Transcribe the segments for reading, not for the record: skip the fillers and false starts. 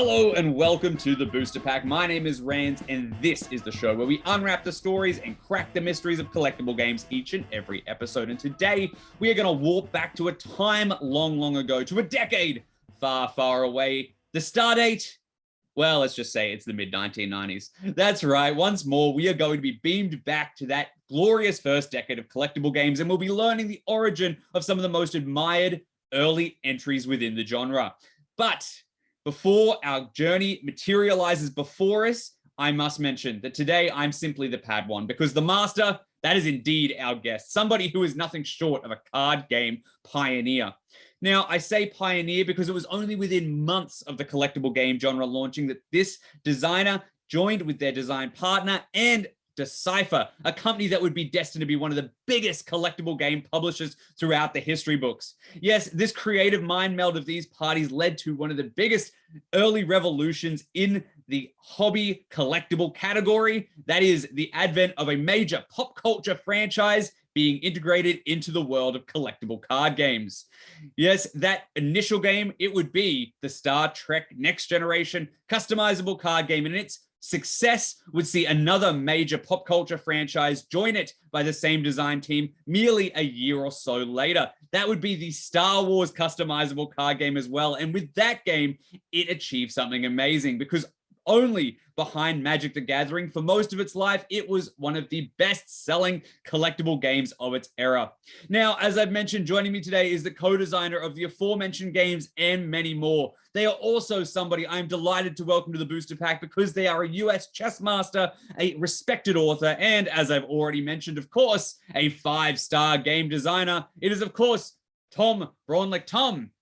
Hello and welcome to the Booster Pack. My name is Rands, and this is the show where we unwrap the stories and crack the mysteries of collectible games each and every episode. And today we are going to warp back to a time long, long ago, to a decade far, far away. The star date? Well, let's just say it's the mid-1990s. That's right. Once more, we are going to be beamed back to that glorious first decade of collectible games, and we'll be learning the origin of some of the most admired early entries within the genre. But before our journey materializes before us, I must mention that today I'm simply the Padawan, because the master, that is indeed our guest, somebody who is nothing short of a card game pioneer. Now, I say pioneer because it was only within months of the collectible game genre launching that this designer joined with their design partner and Decipher, a company that would be destined to be one of the biggest collectible game publishers throughout the history books. Yes, this creative mind meld of these parties led to one of the biggest early revolutions in the hobby collectible category. That is the advent of a major pop culture franchise being integrated into the world of collectible card games. Yes, that initial game, it would be the Star Trek Next Generation customizable card game, and its success would see another major pop culture franchise join it by the same design team merely a year or so later. That would be the Star Wars customizable card game as well. And with that game, it achieved something amazing, because only behind Magic the Gathering, for most of its life, it was one of the best-selling collectible games of its era. Now, as I've mentioned, joining me today is the co-designer of the aforementioned games and many more. They are also somebody I'm delighted to welcome to the Booster Pack, because they are a US chess master, a respected author, and as I've already mentioned, of course, a 5-star game designer. It is, of course, Tom Braunlich. Tom,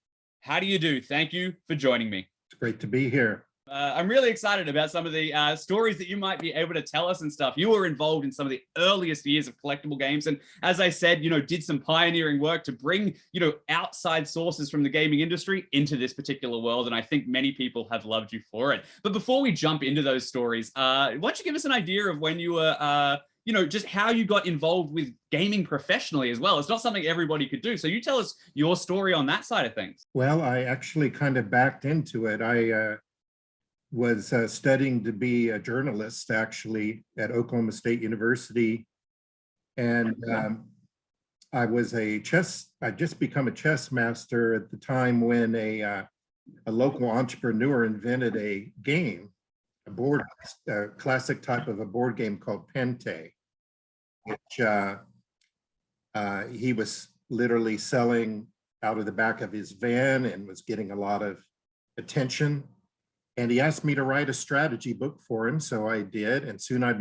how do you do? Thank you for joining me. It's great to be here. I'm really excited about some of the stories that you might be able to tell us and stuff. You were involved in some of the earliest years of collectible games. And as I said, did some pioneering work to bring, outside sources from the gaming industry into this particular world. And I think many people have loved you for it. But before we jump into those stories, why don't you give us an idea of when you were, just how you got involved with gaming professionally as well. It's not something everybody could do. So you tell us your story on that side of things. Well, I actually kind of backed into it. I was studying to be a journalist, actually, at Oklahoma State University. And I just become a chess master at the time when a local entrepreneur invented a game, a classic type of a board game called Pente, which he was literally selling out of the back of his van and was getting a lot of attention. And he asked me to write a strategy book for him, so I did. And soon I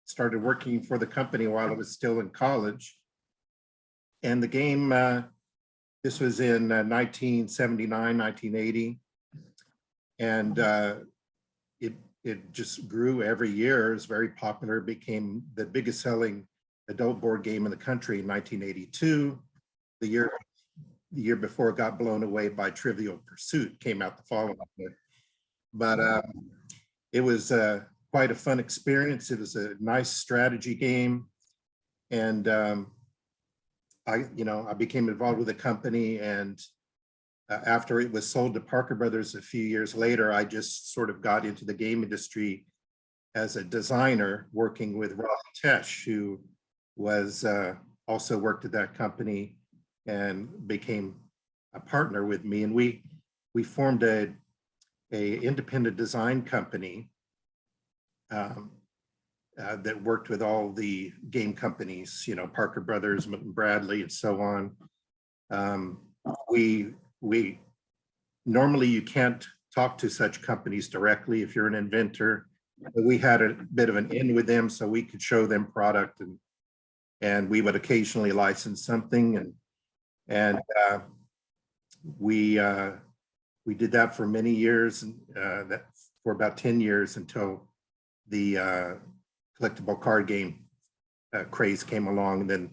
started working for the company while I was still in college. And the game, this was in 1979, 1980. And it just grew every year. It was very popular. It became the biggest selling adult board game in the country in 1982. The year before it got blown away by Trivial Pursuit, came out the following year. But it was quite a fun experience. It was a nice strategy game. And I became involved with the company, and after it was sold to Parker Brothers a few years later, I just sort of got into the game industry as a designer, working with Rollie Tesh, who was also worked at that company and became a partner with me. And we formed a independent design company that worked with all the game companies, Parker Brothers, Bradley, and so on. We normally, you can't talk to such companies directly if you're an inventor, but we had a bit of an in with them, so we could show them product, and we would occasionally license something, and we did that for many years, and for about 10 years, until the collectible card game craze came along. And then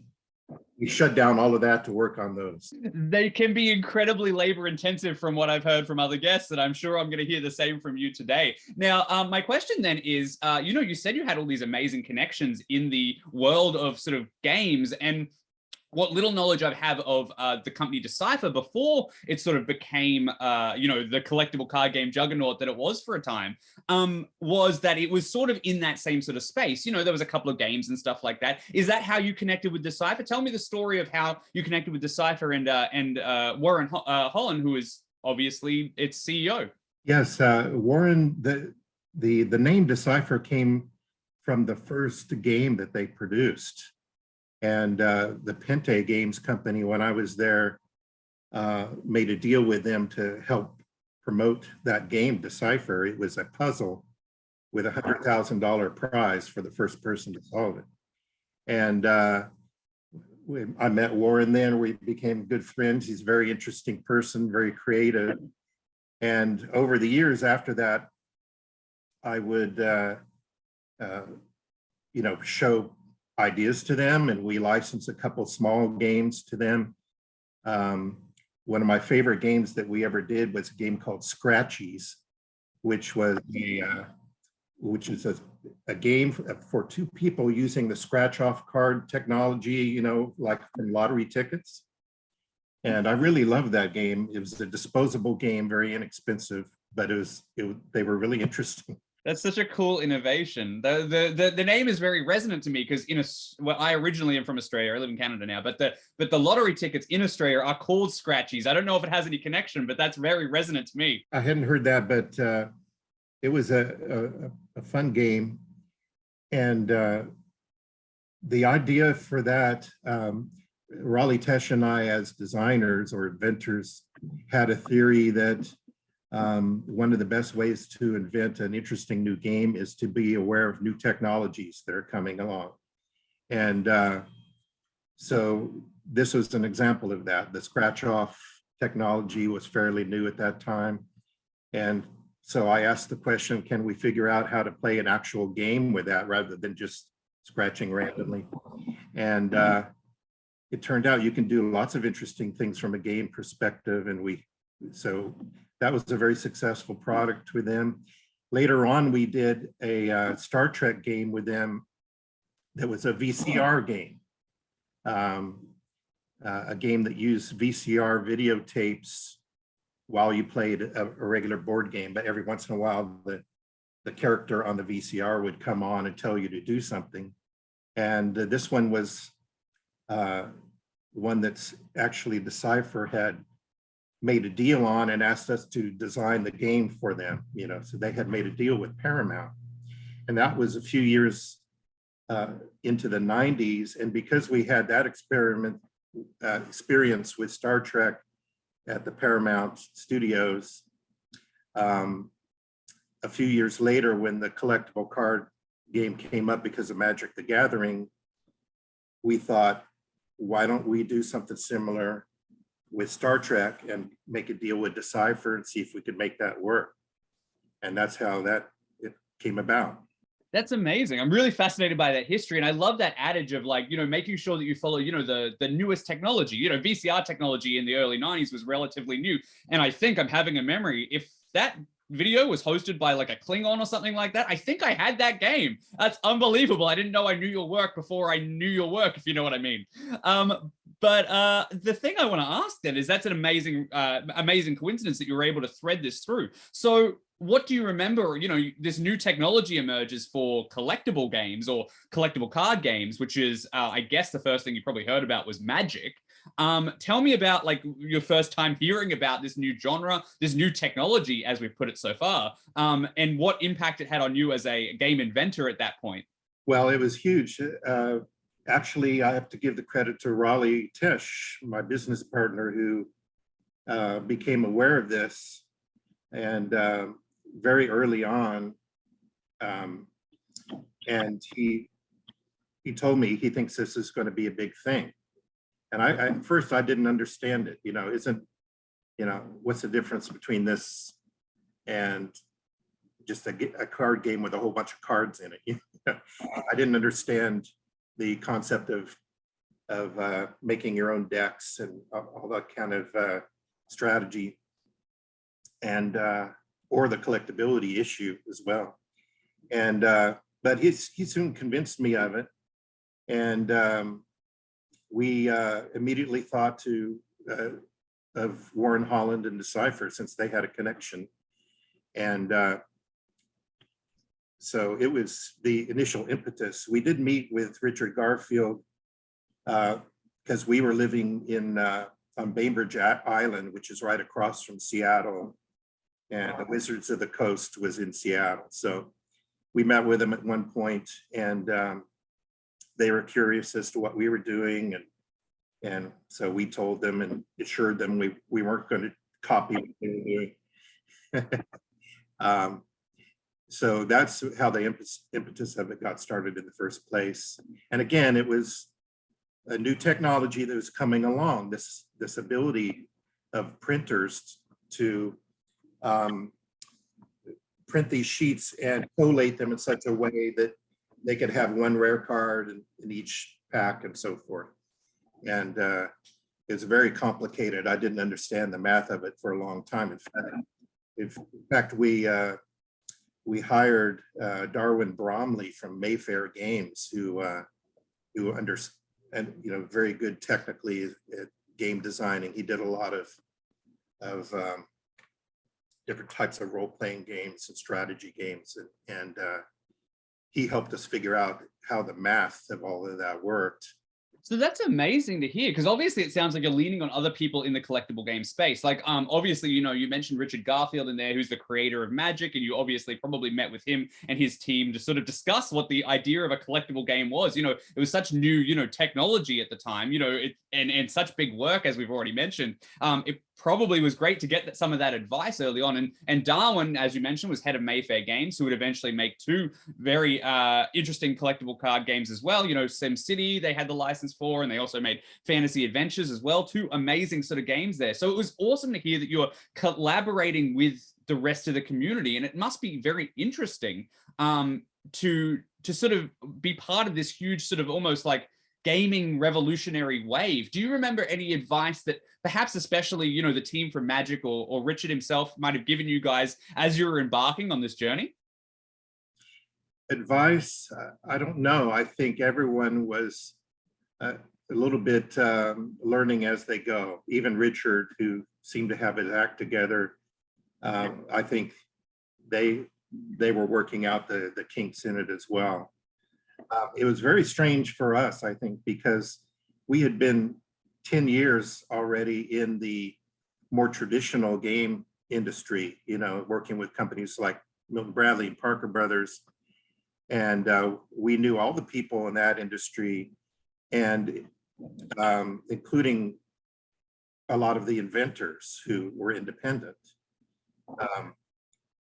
we shut down all of that to work on those. They can be incredibly labor intensive from what I've heard from other guests, and I'm sure I'm going to hear the same from you today. Now, my question then is, you said you had all these amazing connections in the world of sort of games, and what little knowledge I have of the company Decipher before it sort of became, the collectible card game juggernaut that it was for a time, was that it was sort of in that same sort of space. There was a couple of games and stuff like that. Is that how you connected with Decipher? Tell me the story of how you connected with Decipher and Warren Holland, who is obviously its CEO. Yes, Warren, the name Decipher came from the first game that they produced. And the Pente Games Company, when I was there, made a deal with them to help promote that game, Decipher. It was a puzzle with a $100,000 prize for the first person to solve it. And I met Warren then. We became good friends. He's a very interesting person, very creative. And over the years after that, I would, show ideas to them, and we licensed a couple small games to them. One of my favorite games that we ever did was a game called Scratchies, which is a game for two people using the scratch-off card technology, like from lottery tickets. And I really loved that game. It was a disposable game, very inexpensive, but they were really interesting. That's such a cool innovation. The name is very resonant to me because I originally am from Australia. I live in Canada now, but the lottery tickets in Australia are called Scratchies. I don't know if it has any connection, but that's very resonant to me. I hadn't heard that, but it was a fun game, and the idea for that, Rollie Tesh and I, as designers or inventors, had a theory that one of the best ways to invent an interesting new game is to be aware of new technologies that are coming along. And so this was an example of that. The scratch-off technology was fairly new at that time. And so I asked the question, can we figure out how to play an actual game with that rather than just scratching randomly? And it turned out you can do lots of interesting things from a game perspective. And so that was a very successful product with them. Later on, we did a Star Trek game with them that was a VCR game, a game that used VCR videotapes while you played a regular board game. But every once in a while, the character on the VCR would come on and tell you to do something. And this one was one that's actually Decipher had made a deal on and asked us to design the game for them, so they had made a deal with Paramount. And that was a few years into the 90s. And because we had that experience with Star Trek at the Paramount Studios, a few years later, when the collectible card game came up because of Magic the Gathering, we thought, why don't we do something similar with Star Trek and make a deal with Decipher and see if we could make that work. And that's how it came about. That's amazing. I'm really fascinated by that history. And I love that adage of making sure that you follow, the newest technology. VCR technology in the early 90s was relatively new. And I think I'm having a memory, if that video was hosted by like a Klingon or something like that, I think I had that game. That's unbelievable. I didn't know I knew your work before I knew your work, if you know what I mean. But the thing I want to ask then is that's an amazing coincidence that you were able to thread this through. So what do you remember, this new technology emerges for collectible games or collectible card games, which is, I guess the first thing you probably heard about was Magic. Tell me about your first time hearing about this new genre, this new technology, as we've put it so far, and what impact it had on you as a game inventor at that point. Well, it was huge. Actually, I have to give the credit to Rollie Tesh, my business partner, who became aware of this. And very early on, and he told me he thinks this is going to be a big thing. And at first I didn't understand it. What's the difference between this and just a card game with a whole bunch of cards in it? I didn't understand the concept of making your own decks and all that kind of strategy, and or the collectability issue as well. And but he soon convinced me of it, and we immediately thought of Warren Holland and Decipher, since they had a connection. And so it was the initial impetus. We did meet with Richard Garfield because we were living on Bainbridge Island, which is right across from Seattle, and the Wizards of the Coast was in Seattle. So we met with them at one point, and they were curious as to what we were doing, and so we told them and assured them we weren't going to copy what they were doing. So that's how the impetus of it got started in the first place. And again, it was a new technology that was coming along, this ability of printers to print these sheets and collate them in such a way that they could have one rare card in each pack and so forth. And it's very complicated. I didn't understand the math of it for a long time. In fact, we hired Darwin Bromley from Mayfair Games, who and very good technically at game designing. He did a lot of different types of role-playing games and strategy games, and he helped us figure out how the math of all of that worked. So that's amazing to hear, because obviously it sounds like you're leaning on other people in the collectible game space. Like, obviously, you mentioned Richard Garfield in there, who's the creator of Magic, and you obviously probably met with him and his team to sort of discuss what the idea of a collectible game was. It was such new, technology at the time, and such big work, as we've already mentioned. It probably was great to get some of that advice early on. And Darwin, as you mentioned, was head of Mayfair Games, who would eventually make two very interesting collectible card games as well. SimCity, they had the license for, and they also made Fantasy Adventures as well. Two amazing sort of games there. So it was awesome to hear that you're collaborating with the rest of the community. And it must be very interesting to sort of be part of this huge sort of almost like gaming revolutionary wave. Do you remember any advice that perhaps especially, the team from Magic or Richard himself might have given you guys as you were embarking on this journey? Advice, I don't know. I think everyone was a little bit learning as they go. Even Richard, who seemed to have his act together, I think they were working out the kinks in it as well. It was very strange for us, I think, because we had been 10 years already in the more traditional game industry, working with companies like Milton Bradley and Parker Brothers. And we knew all the people in that industry, and including a lot of the inventors who were independent.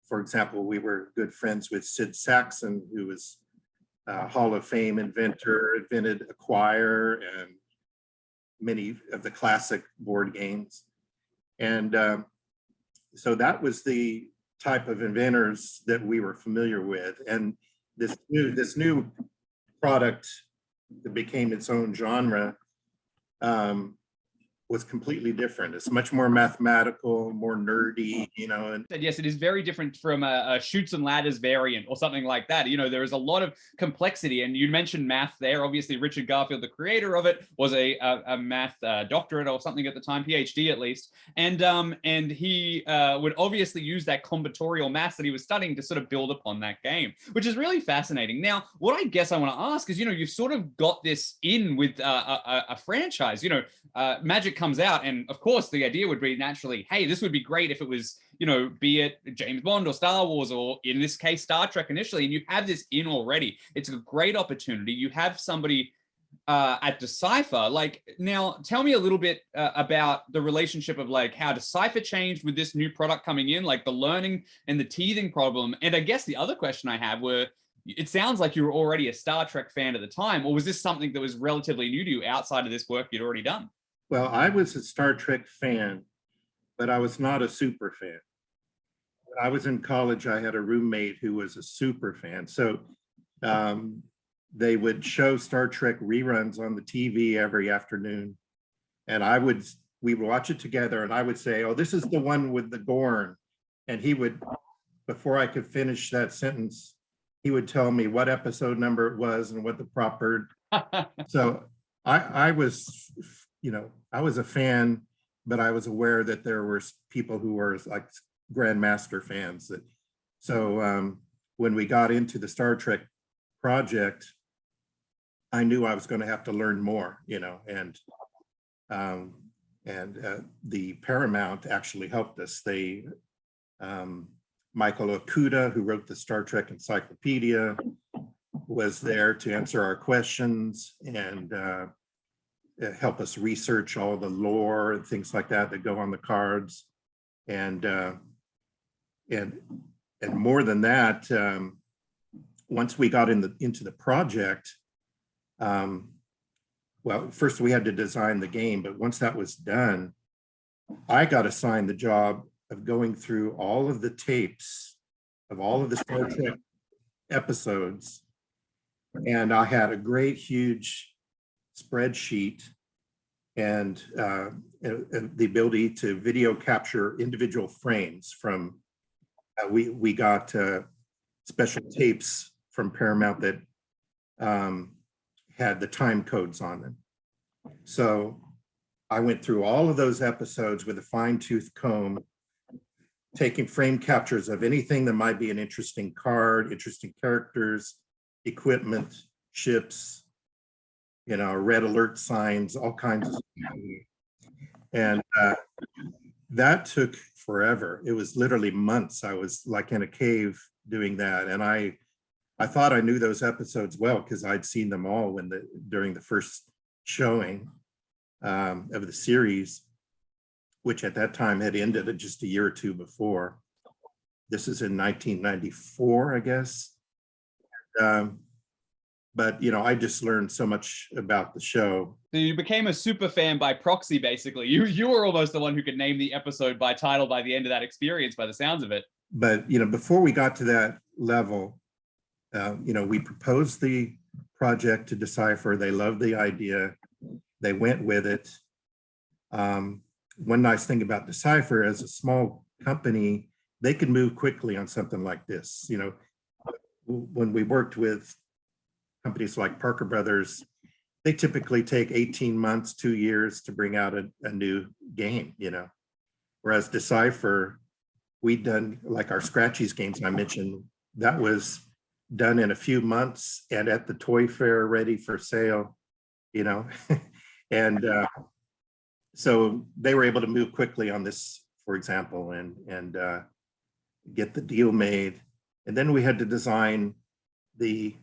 For example, we were good friends with Sid Saxon, who was Hall of Fame inventor, invented Acquire and many of the classic board games. And so that was the type of inventors that we were familiar with. And this new product that became its own genre was completely different. It's much more mathematical, more nerdy, and yes, it is very different from a Chutes and Ladders variant or something like that. There is a lot of complexity, and you mentioned math there. Obviously, Richard Garfield, the creator of it, was a math doctorate or something at the time, PhD at least, and he would obviously use that combinatorial math that he was studying to sort of build upon that game, which is really fascinating. Now, what I guess I want to ask is, you've sort of got this in with a franchise. Magic comes out, and of course the idea would be naturally, hey, this would be great if it was, be it James Bond or Star Wars, or in this case Star Trek initially, and you have this in already. It's a great opportunity. You have somebody at Decipher. Now tell me a little bit about the relationship of how Decipher changed with this new product coming in, the learning and the teething problem. And I guess the other question I have were, it sounds like you were already a Star Trek fan at the time, or was this something that was relatively new to you outside of this work you'd already done? Well, I was a Star Trek fan, but I was not a super fan. When I was in college, I had a roommate who was a super fan. So they would show Star Trek reruns on the TV every afternoon. And we would watch it together, and I would say, oh, this is the one with the Gorn. And he would, before I could finish that sentence, he would tell me what episode number it was and what the proper. So I was, I was a fan, but I was aware that there were people who were like grandmaster fans. So when we got into the Star Trek project, I knew I was going to have to learn more, and the Paramount actually helped us. They, Michael Okuda, who wrote the Star Trek Encyclopedia, was there to answer our questions and help us research all the lore and things like that go on the cards. And more than that, once we got into the project, well, first we had to design the game, but once that was done, I got assigned the job of going through all of the tapes of all of the Star Trek episodes. And I had a great, huge spreadsheet and the ability to video capture individual frames from, we got special tapes from Paramount that had the time codes on them. So I went through all of those episodes with a fine-tooth comb, taking frame captures of anything that might be an interesting card, interesting characters, equipment, ships, red alert signs, all kinds of stuff. And that took forever. It was literally months. I was like in a cave doing that. And I thought I knew those episodes well because I'd seen them all during the first showing of the series, which at that time had ended just a year or two before. This is in 1994, I guess. But I just learned so much about the show. So you became a super fan by proxy, basically. You were almost the one who could name the episode by title by the end of that experience, by the sounds of it. But before we got to that level, we proposed the project to Decipher. They loved the idea. They went with it. One nice thing about Decipher, as a small company, they could move quickly on something like this. When we worked with companies like Parker Brothers, they typically take 18 months, 2 years to bring out a new game, Whereas Decipher, we'd done like our Scratchies games I mentioned, that was done in a few months and at the toy fair ready for sale, and so they were able to move quickly on this, for example, and get the deal made. And then we had to design the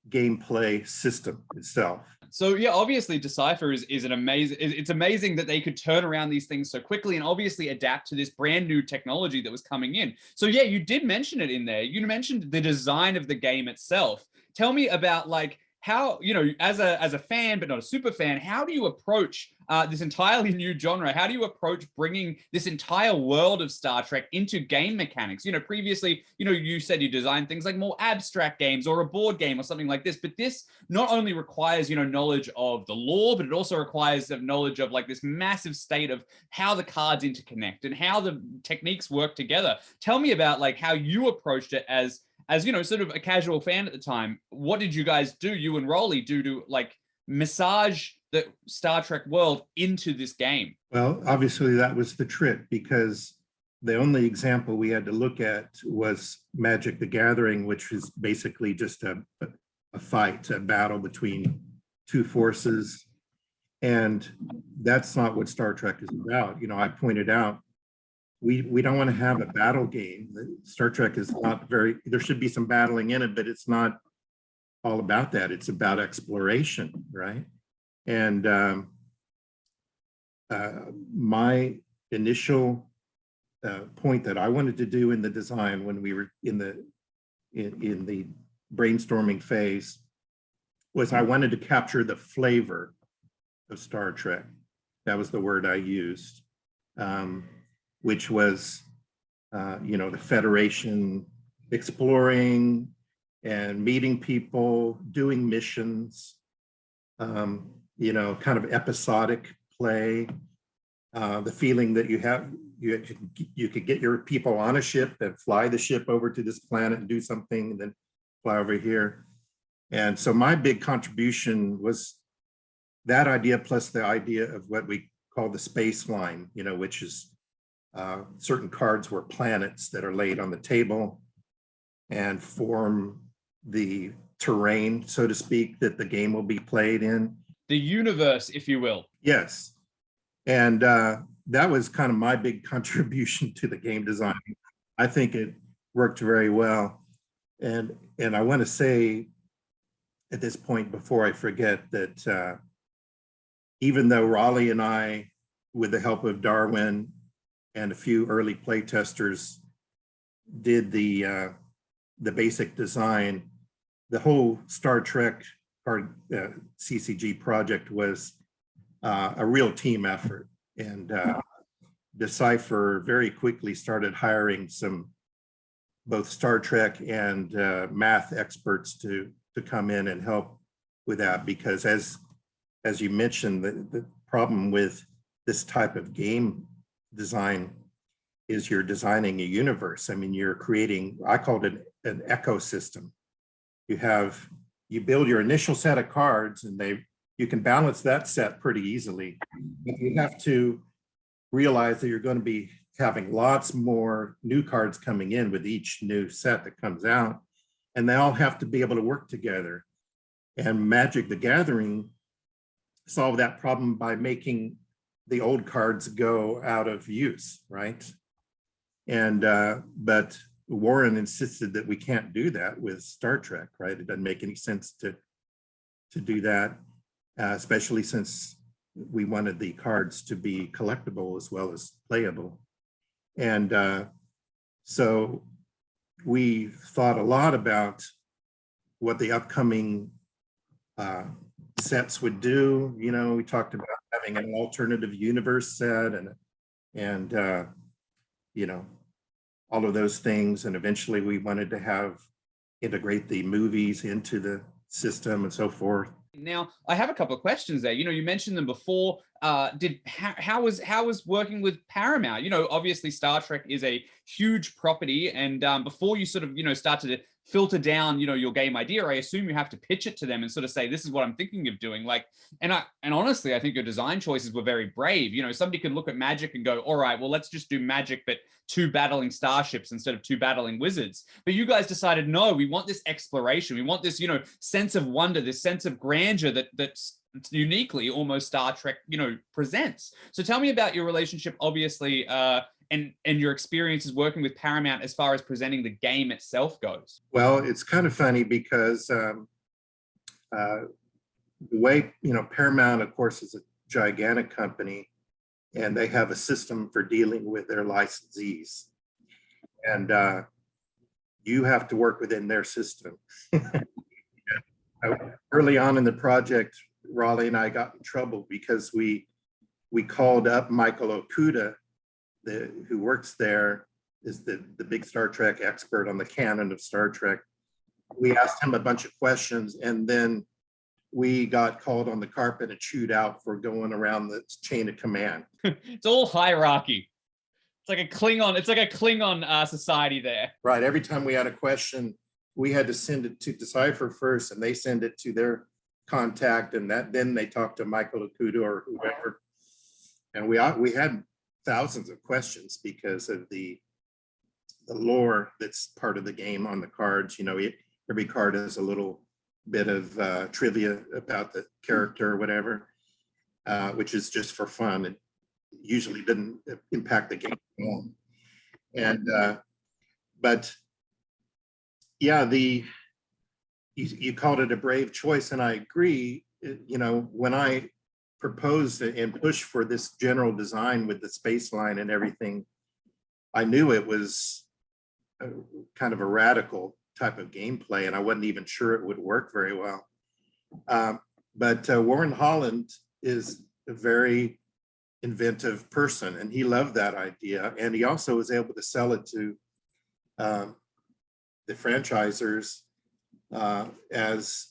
gameplay system itself. So yeah, obviously Decipher is an amazing, it's amazing that they could turn around these things so quickly and obviously adapt to this brand new technology that was coming in. So yeah, you did mention it in there. You mentioned the design of the game itself. Tell me about like how, as a fan, but not a super fan, how do you approach this entirely new genre? How do you approach bringing this entire world of Star Trek into game mechanics? Previously, you said you designed things like more abstract games or a board game or something like this, but this not only requires, knowledge of the lore, but it also requires the knowledge of like this massive state of how the cards interconnect and how the techniques work together. Tell me about like how you approached it as sort of a casual fan at the time. What did you guys do, you and Rollie, do to like massage the Star Trek world into this game? Well, obviously that was the trick, because the only example we had to look at was Magic the Gathering, which is basically just a fight, a battle between two forces. And that's not what Star Trek is about. I pointed out, we don't want to have a battle game. Star Trek is not there should be some battling in it, but it's not all about that. It's about exploration, right? And my initial point that I wanted to do in the design when we were in the brainstorming phase was I wanted to capture the flavor of Star Trek. That was the word I used, which was, the Federation exploring and meeting people, doing missions, kind of episodic play, the feeling that you could get your people on a ship and fly the ship over to this planet and do something and then fly over here. And so my big contribution was that idea plus the idea of what we call the space line, you know, which is certain cards were planets that are laid on the table and form the terrain, so to speak, that the game will be played in. The universe, if you will. Yes. And that was kind of my big contribution to the game design. I think it worked very well. And I want to say at this point, before I forget, that even though Rollie and I, with the help of Darwin and a few early play testers, did the basic design, the whole Star Trek or CCG project was a real team effort. And Decipher very quickly started hiring some both Star Trek and math experts to come in and help with that, because as you mentioned, the problem with this type of game design is you're designing a universe. I mean, you're creating, I called it an ecosystem. You build your initial set of cards and you can balance that set pretty easily. But you have to realize that you're going to be having lots more new cards coming in with each new set that comes out, and they all have to be able to work together. And Magic the Gathering solved that problem by making the old cards go out of use, right? And but Warren insisted that we can't do that with Star Trek, right? It doesn't make any sense to do that, especially since we wanted the cards to be collectible as well as playable. And so we thought a lot about what the upcoming sets would do. You know, we talked about having an alternative universe set and you know, all of those things. And eventually we wanted to integrate the movies into the system and so forth. Now, I have a couple of questions there. You know, you mentioned them before. How was working with Paramount? You know, obviously Star Trek is a huge property, and before you sort of, you know, start to filter down, you know, your game idea, I assume you have to pitch it to them and sort of say, this is what I'm thinking of doing. Like, and honestly, I think your design choices were very brave. You know, somebody could look at Magic and go, all right, well, let's just do Magic, but 2 battling starships instead of 2 battling wizards. But you guys decided, no, we want this exploration. We want this, you know, sense of wonder, this sense of grandeur that's uniquely almost Star Trek, you know, presents. So tell me about your relationship, obviously, and your experiences working with Paramount as far as presenting the game itself goes. Well, it's kind of funny because the way, you know, Paramount, of course, is a gigantic company, and they have a system for dealing with their licensees. And you have to work within their system. Early on in the project, Rollie and I got in trouble because we called up Michael Okuda, who works there, is the big Star Trek expert on the canon of Star Trek. We asked him a bunch of questions, and then we got called on the carpet and chewed out for going around the chain of command. It's all hierarchy. It's like a Klingon society there. Right. Every time we had a question, we had to send it to Decipher first, and they send it to their contact, and then they talk to Michael Okuda or whoever. And we had thousands of questions because of the lore that's part of the game on the cards. You know, every card has a little bit of trivia about the character or whatever, which is just for fun. It usually didn't impact the game at all. And but yeah, you called it a brave choice, and I agree. You know, when I proposed and pushed for this general design with the space line and everything, I knew it was kind of a radical type of gameplay, and I wasn't even sure it would work very well. But Warren Holland is a very inventive person, and he loved that idea, and he also was able to sell it to the franchisers as,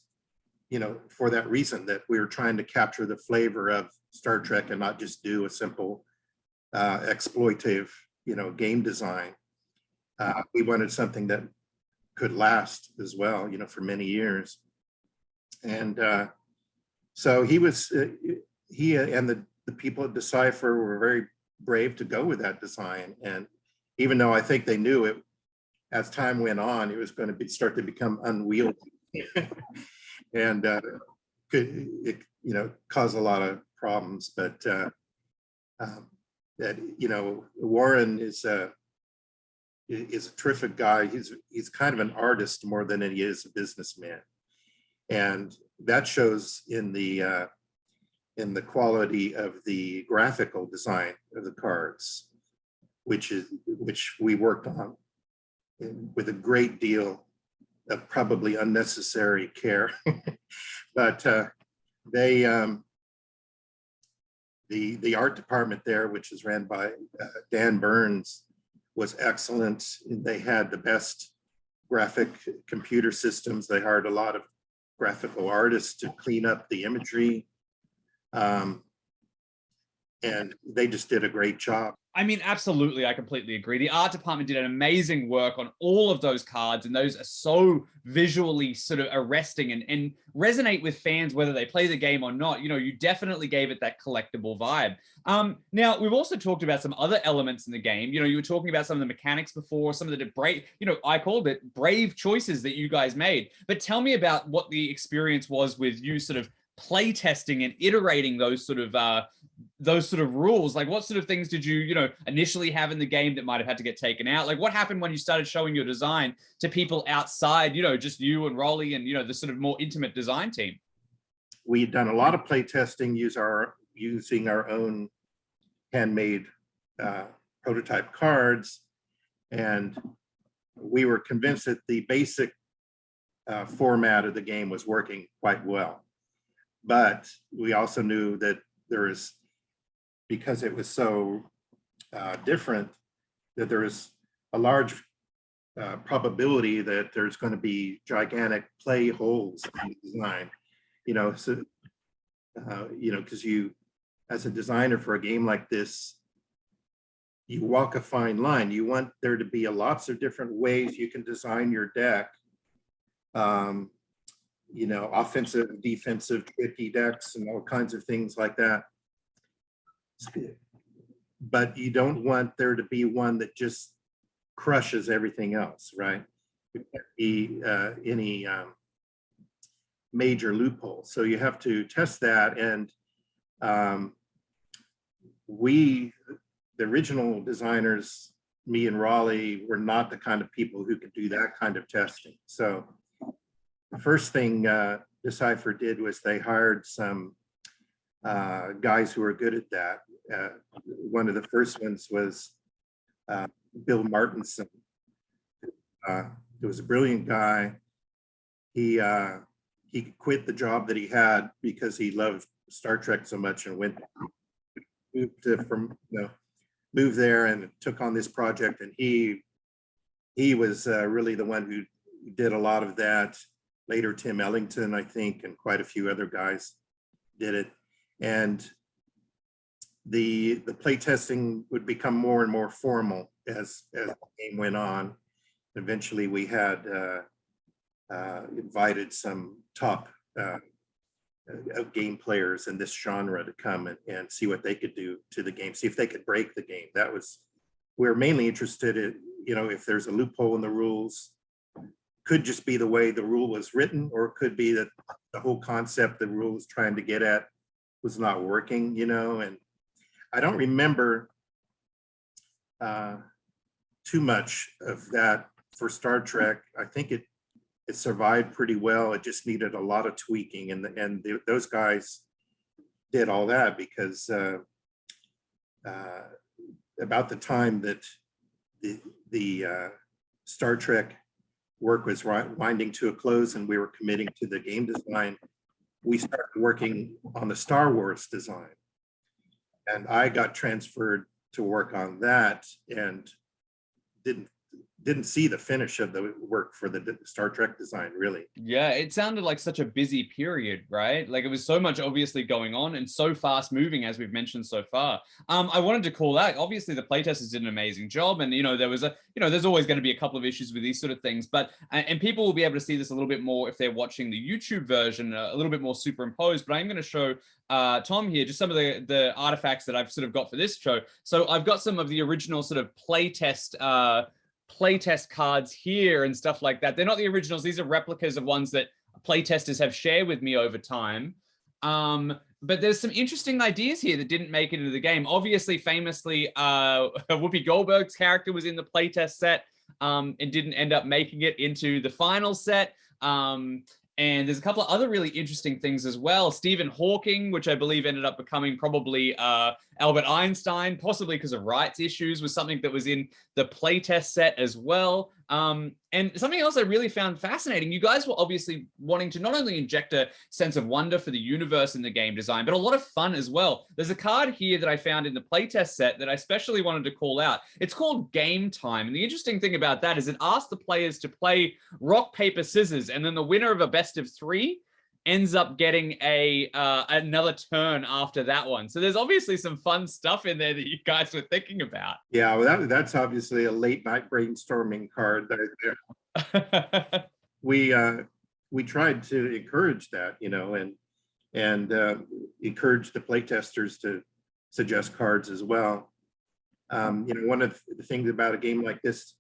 you know, for that reason, that we were trying to capture the flavor of Star Trek and not just do a simple exploitive, you know, game design. We wanted something that could last as well, you know, for many years. And So he and the people at Decipher were very brave to go with that design. And even though I think they knew it, as time went on, it was going to start to become unwieldy and could cause a lot of problems. But that Warren is a terrific guy. He's kind of an artist more than he is a businessman, and that shows in the quality of the graphical design of the cards, which we worked on with a great deal of probably unnecessary care. But the art department there, which is ran by Dan Burns, was excellent. They had the best graphic computer systems. They hired a lot of graphical artists to clean up the imagery. And they just did a great job. I mean, absolutely, I completely agree. The art department did an amazing work on all of those cards, and those are so visually sort of arresting and resonate with fans, whether they play the game or not. You definitely gave it that collectible vibe. Now, we've also talked about some other elements in the game. You were talking about some of the mechanics before, some of the brave, I called it brave choices that you guys made. But tell me about what the experience was with you sort of play testing and iterating those sort of rules. Like, what sort of things did you initially have in the game that might have had to get taken out? Like, what happened when you started showing your design to people outside, just you and Rollie and the sort of more intimate design team? We had done a lot of play testing using our own handmade prototype cards, and we were convinced that the basic format of the game was working quite well. But we also knew that because it was so different, that there is a large probability that there's going to be gigantic play holes in the design. Because you, as a designer for a game like this, you walk a fine line. You want there to be lots of different ways you can design your deck. Offensive, defensive, tricky decks, and all kinds of things like that. But you don't want there to be one that just crushes everything else, right? There can't be any major loophole. So you have to test that. And the original designers, me and Rollie, were not the kind of people who could do that kind of testing. So the first thing Decipher did was they hired some guys who were good at that. One of the first ones was Bill Martinson. He was a brilliant guy. He quit the job that he had because he loved Star Trek so much and moved there and took on this project. And he was really the one who did a lot of that. Later, Tim Ellington, I think, and quite a few other guys did it. And the play testing would become more and more formal as the game went on. Eventually, we had invited some top game players in this genre to come and see what they could do to the game, see if they could break the game. We were mainly interested in, if there's a loophole in the rules. Could just be the way the rule was written, or it could be that the whole concept the rule was trying to get at was not working, and I don't remember too much of that for Star Trek. I think it survived pretty well. It just needed a lot of tweaking, and those guys did all that because about the time that the Star Trek work was winding to a close and we were committing to the game design, we started working on the Star Wars design. And I got transferred to work on that and didn't didn't see the finish of the work for the Star Trek design, really. Yeah, it sounded like such a busy period, right? Like it was so much obviously going on and so fast moving, as we've mentioned so far. I wanted to call out, obviously the playtesters did an amazing job, and there was there's always going to be a couple of issues with these sort of things, but and people will be able to see this a little bit more if they're watching the YouTube version, a little bit more superimposed. But I'm going to show Tom here just some of the artifacts that I've sort of got for this show. So I've got some of the original sort of playtest cards here and stuff like that. They're not the originals. These are replicas of ones that playtesters have shared with me over time. But there's some interesting ideas here that didn't make it into the game. Obviously, famously, Whoopi Goldberg's character was in the playtest set and didn't end up making it into the final set. And there's a couple of other really interesting things as well. Stephen Hawking, which I believe ended up becoming probably Albert Einstein, possibly because of rights issues, was something that was in the playtest set as well. And something else I really found fascinating, you guys were obviously wanting to not only inject a sense of wonder for the universe in the game design, but a lot of fun as well. There's a card here that I found in the playtest set that I especially wanted to call out. It's called Game Time. And the interesting thing about that is it asks the players to play rock, paper, scissors, and then the winner of a best of 3 ends up getting another turn after that one. So there's obviously some fun stuff in there that you guys were thinking about. Yeah, well, that's obviously a late night brainstorming card there. We tried to encourage that, and encourage the playtesters to suggest cards as well. One of the things about a game like this,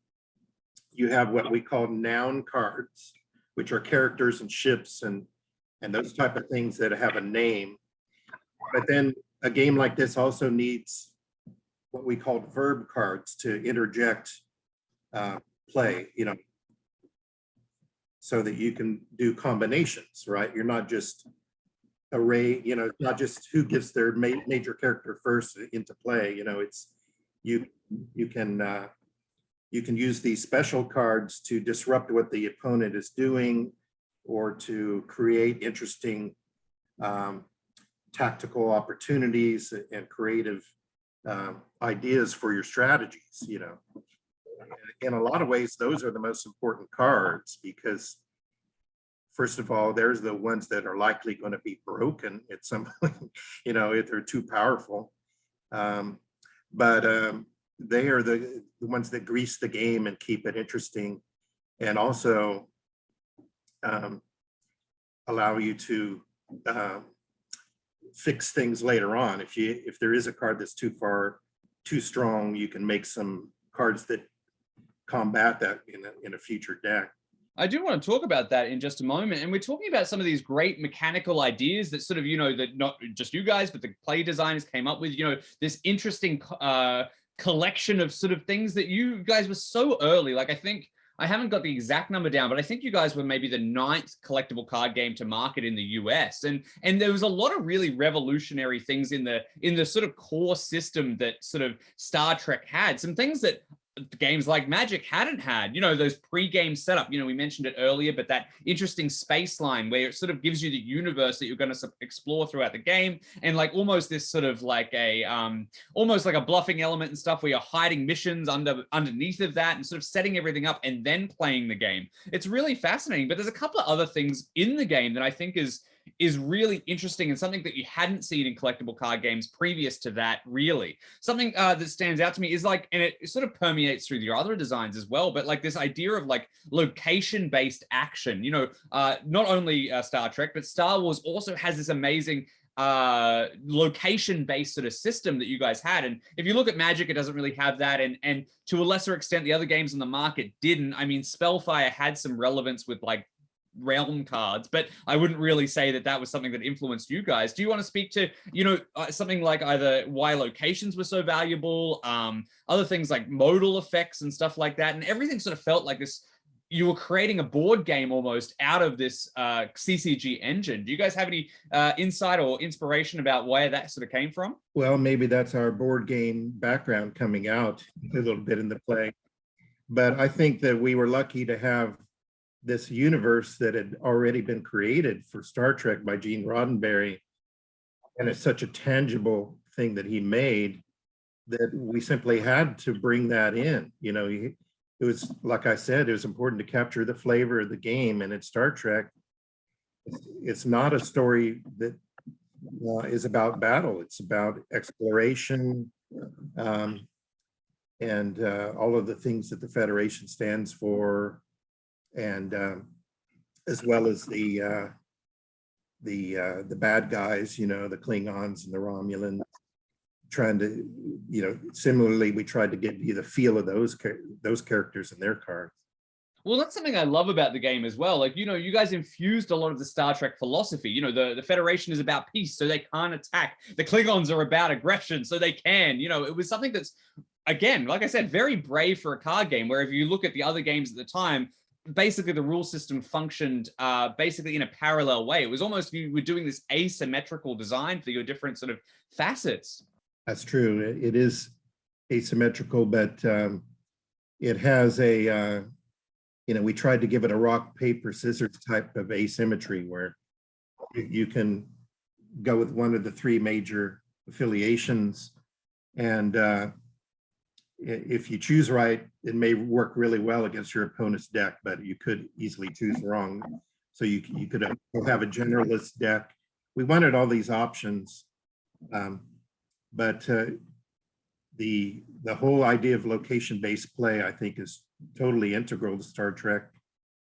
you have what we call noun cards, which are characters and ships and those type of things that have a name. But then a game like this also needs what we call verb cards to interject play, so that you can do combinations, right? You're not just array, not just who gets their major character first into play. It's you can use these special cards to disrupt what the opponent is doing, or to create interesting tactical opportunities and creative ideas for your strategies. In a lot of ways, those are the most important cards, because first of all, there's the ones that are likely going to be broken at some point, if they're too powerful. But they are the ones that grease the game and keep it interesting, and also allow you to fix things later on. If there is a card that's too strong, you can make some cards that combat that in a future deck. I do want to talk about that in just a moment. And we're talking about some of these great mechanical ideas that sort of, that not just you guys, but the play designers came up with, this interesting collection of sort of things that you guys were so early. Like, I think, I haven't got the exact number down, but I think you guys were maybe the 9th collectible card game to market in the US. And there was a lot of really revolutionary things in the sort of core system that sort of Star Trek had. Some things that games like Magic hadn't had, those pre-game setup, we mentioned it earlier, but that interesting space line where it sort of gives you the universe that you're going to explore throughout the game, and like almost this sort of like almost like a bluffing element and stuff where you're hiding missions underneath of that and sort of setting everything up and then playing the game. It's really fascinating, but there's a couple of other things in the game that I think is really interesting and something that you hadn't seen in collectible card games previous to that, really. Something that stands out to me is like, and it sort of permeates through your other designs as well, but like this idea of like location-based action, not only Star Trek, but Star Wars also has this amazing location-based sort of system that you guys had. And if you look at Magic, it doesn't really have that. And to a lesser extent, the other games on the market didn't. I mean, Spellfire had some relevance with like realm cards, but I wouldn't really say that was something that influenced you guys. Do you want to speak to, something like either why locations were so valuable, other things like modal effects and stuff like that, and everything sort of felt like this, you were creating a board game almost out of this CCG engine. Do you guys have any insight or inspiration about where that sort of came from? Well, maybe that's our board game background coming out a little bit in the play. But I think that we were lucky to have this universe that had already been created for Star Trek by Gene Roddenberry, and it's such a tangible thing that he made that we simply had to bring that in. it was, like I said, it was important to capture the flavor of the game. And in Star Trek, it's not a story that is about battle. It's about exploration, and all of the things that the Federation stands for, and as well as the bad guys, you know, the Klingons and the Romulans. Trying to, you know, similarly, we tried to give you the feel of those characters and their cards. Well, that's something I love about the game as well. Like, you know, you guys infused a lot of the Star Trek philosophy. You know, the Federation is about peace, so they can't attack. The Klingons are about aggression, so they can. You know, it was something that's, again, like I said, very brave for a card game, where if you look at the other games at the time, basically the rule system functioned basically in a parallel way. It was almost, you were doing this asymmetrical design for your different sort of facets. That's true. It is asymmetrical, but it has a, you know, we tried to give it a rock, paper, scissors type of asymmetry where you can go with one of the three major affiliations. And if you choose right, it may work really well against your opponent's deck, but you could easily choose wrong. So you could have a generalist deck. We wanted all these options. But the whole idea of location-based play, I think, is totally integral to Star Trek.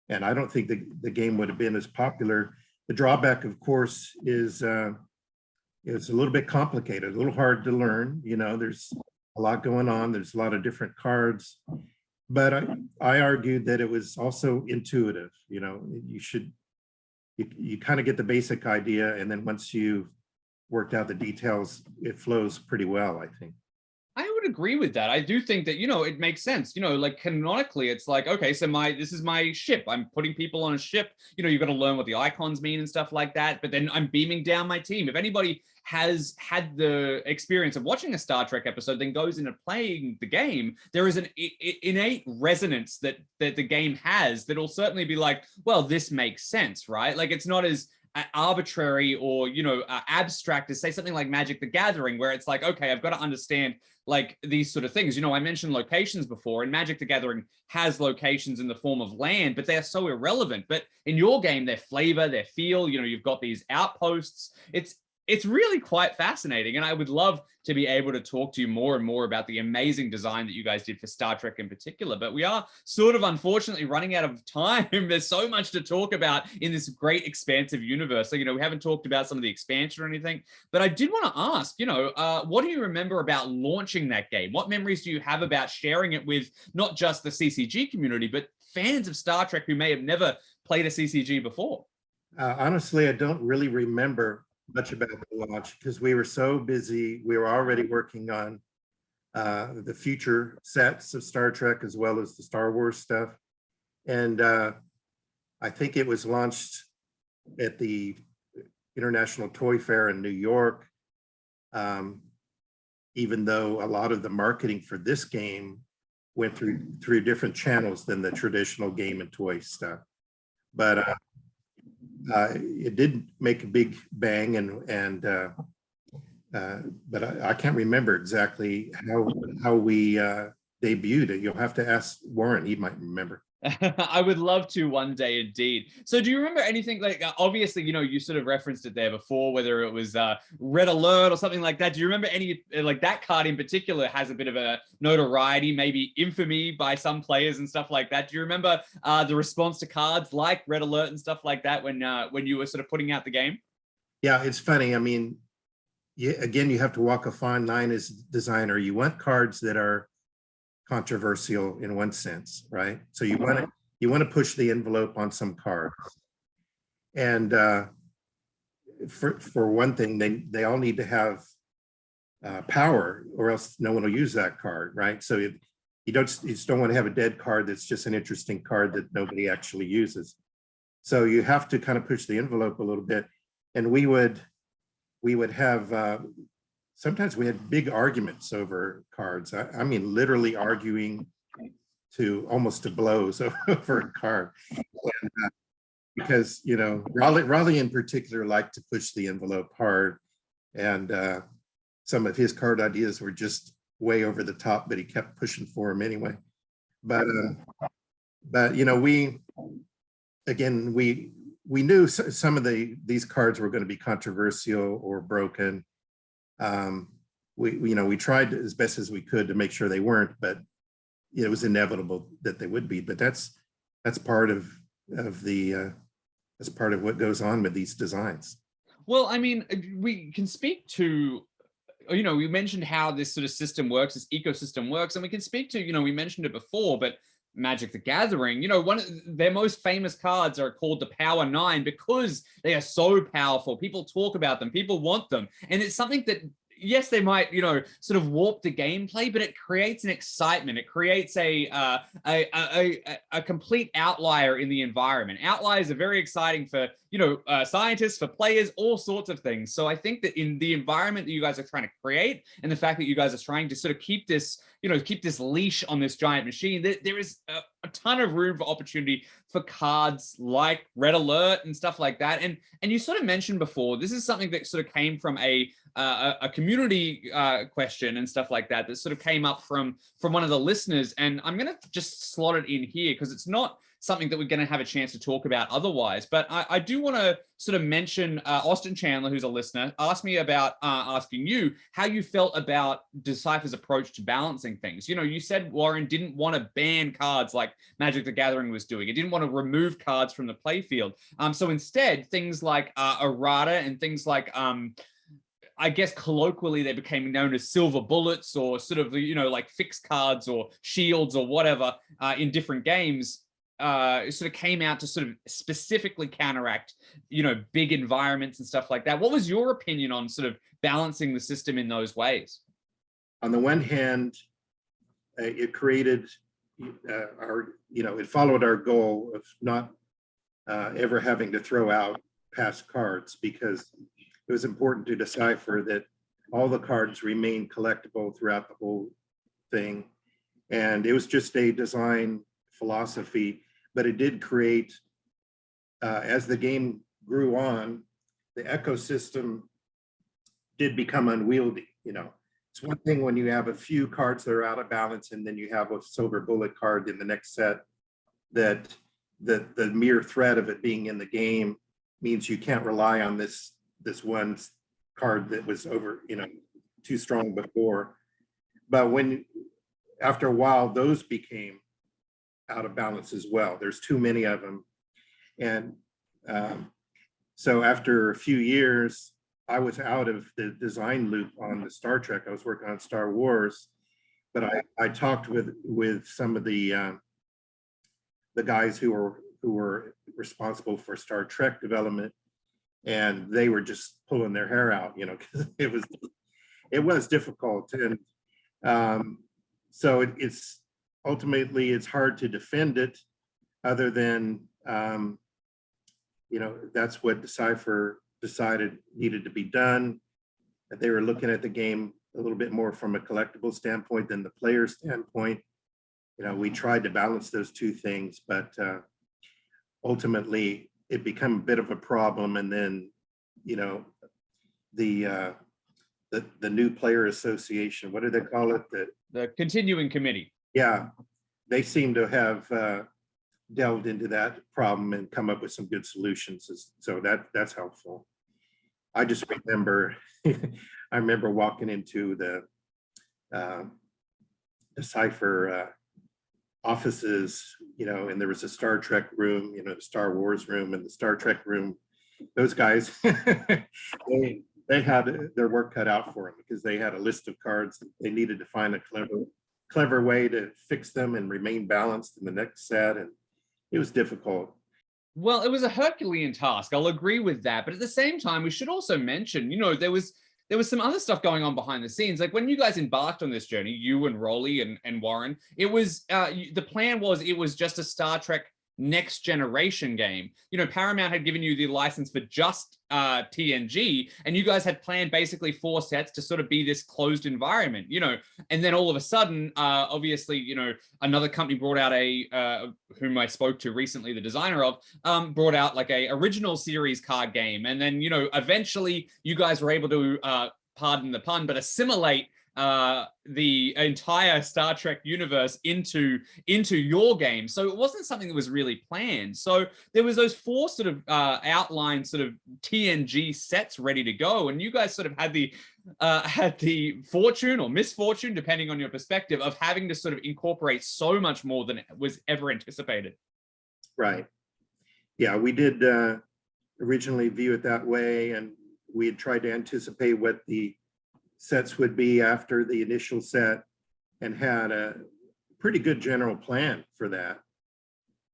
And I don't think the game would have been as popular. The drawback, of course, is it's a little bit complicated, a little hard to learn. You know, there's a lot going on. There's a lot of different cards. But I argued that it was also intuitive. You know, you kind of get the basic idea, and then once you worked out the details, it flows pretty well, I think. I would agree with that. I do think that, you know, it makes sense. You know, like canonically, it's like, okay, so this is my ship. I'm putting people on a ship. You know, you've got to learn what the icons mean and stuff like that. But then I'm beaming down my team. If anybody has had the experience of watching a Star Trek episode, then goes into playing the game, there is an innate resonance that the game has that'll certainly be like, well, this makes sense, right? Like, it's not as arbitrary or, you know, abstract as say something like Magic the Gathering, where it's like, okay, I've got to understand like these sort of things. You know, I mentioned locations before, and Magic the Gathering has locations in the form of land, but they're so irrelevant. But in your game, their flavor, their feel, you know, you've got these outposts. It's really quite fascinating. And I would love to be able to talk to you more and more about the amazing design that you guys did for Star Trek in particular. But we are sort of unfortunately running out of time. There's so much to talk about in this great expansive universe. So, you know, we haven't talked about some of the expansion or anything, but I did want to ask, you know, what do you remember about launching that game? What memories do you have about sharing it with not just the CCG community, but fans of Star Trek who may have never played a CCG before? Honestly, I don't really remember much about the launch because we were so busy. We were already working on the future sets of Star Trek as well as the Star Wars stuff. And I think it was launched at the International Toy Fair in New York, even though a lot of the marketing for this game went through different channels than the traditional game and toy stuff. But it did make a big bang, but I can't remember exactly how we debuted it. You'll have to ask Warren; he might remember. I would love to one day, indeed. So do you remember anything like, obviously, you know, you sort of referenced it there before, whether it was Red Alert or something like that. Do you remember any, like that card in particular has a bit of a notoriety, maybe infamy by some players and stuff like that? Do you remember the response to cards like Red Alert and stuff like that when you were sort of putting out the game? Yeah, it's funny. I mean, again, you have to walk a fine line as a designer. You want cards that are controversial in one sense, right? So you want to push the envelope on some cards, and for one thing, they all need to have power, or else no one will use that card, right? So you just don't want to have a dead card that's just an interesting card that nobody actually uses. So you have to kind of push the envelope a little bit, and we would have. Sometimes we had big arguments over cards. I mean, literally arguing to almost to blows over a card. And, because, you know, Rollie in particular liked to push the envelope hard. And some of his card ideas were just way over the top, but he kept pushing for him anyway. But you know, we knew some of these cards were going to be controversial or broken. We tried as best as we could to make sure they weren't, but it was inevitable that they would be. But that's part of the that's part of what goes on with these designs. Well, I mean, we can speak to, you know, we mentioned how this sort of system works, this ecosystem works, and we can speak to, you know, we mentioned it before, but Magic the Gathering, you know, one of their most famous cards are called the Power 9 because they are so powerful. People talk about them, people want them, and it's something that, yes, they might, you know, sort of warp the gameplay, but it creates an excitement. It creates a complete outlier in the environment. Outliers are very exciting for, you know, scientists, for players, all sorts of things. So I think that in the environment that you guys are trying to create, and the fact that you guys are trying to sort of keep this, you know, keep this leash on this giant machine, there is a ton of room for opportunity for cards like Red Alert and stuff like that. And you sort of mentioned before, this is something that sort of came from a community question and stuff like that sort of came up from one of the listeners. And I'm going to just slot it in here because it's not something that we're going to have a chance to talk about otherwise. But I do want to sort of mention Austin Chandler, who's a listener, asked me about asking you how you felt about Decipher's approach to balancing things. You know, you said Warren didn't want to ban cards like Magic the Gathering was doing. It didn't want to remove cards from the playfield. So instead, things like errata and things like I guess colloquially they became known as silver bullets, or sort of, you know, like fixed cards or shields or whatever in different games, sort of came out to sort of specifically counteract, you know, big environments and stuff like that. What was your opinion on sort of balancing the system in those ways? On the one hand, it created it followed our goal of not ever having to throw out past cards, because it was important to Decipher that all the cards remain collectible throughout the whole thing. And it was just a design philosophy, but it did create, as the game grew on, the ecosystem did become unwieldy. You know, it's one thing when you have a few cards that are out of balance, and then you have a silver bullet card in the next set, that the mere threat of it being in the game means you can't rely on this one card that was too strong before. But after a while, those became out of balance as well. There's too many of them. And so after a few years, I was out of the design loop on the Star Trek. I was working on Star Wars, but I talked with some of the guys who were responsible for Star Trek development, and they were just pulling their hair out, you know, because it was difficult. And so it's ultimately, it's hard to defend it, other than, that's what Decipher decided needed to be done. That they were looking at the game a little bit more from a collectible standpoint than the player standpoint. You know, we tried to balance those two things, but ultimately it became a bit of a problem. And then, you know, the new player association, what do they call it? The continuing committee. Yeah, they seem to have delved into that problem and come up with some good solutions. So that's helpful. I just remember, I remember walking into the Decipher offices, you know, and there was a Star Trek room, you know, the Star Wars room and the Star Trek room. Those guys, they had their work cut out for them, because they had a list of cards that they needed to find a clever way to fix them and remain balanced in the next set, and it was difficult. Well, it was a Herculean task. I'll agree with that. But at the same time, we should also mention, you know, there was some other stuff going on behind the scenes. Like when you guys embarked on this journey, you and Rollie and Warren, it was the plan was it was just a Star Trek next generation game. You know, Paramount had given you the license for just TNG, and you guys had planned basically 4 sets to sort of be this closed environment, you know, and then all of a sudden, obviously, you know, another company brought out whom I spoke to recently, the designer of, brought out like a original series card game. And then, you know, eventually you guys were able to, pardon the pun, but assimilate the entire Star Trek universe into your game. So it wasn't something that was really planned. So there was those 4 sort of outlined sort of TNG sets ready to go, and you guys sort of had the fortune or misfortune, depending on your perspective, of having to sort of incorporate so much more than was ever anticipated. Right. Yeah, we did originally view it that way, and we had tried to anticipate what the sets would be after the initial set and had a pretty good general plan for that.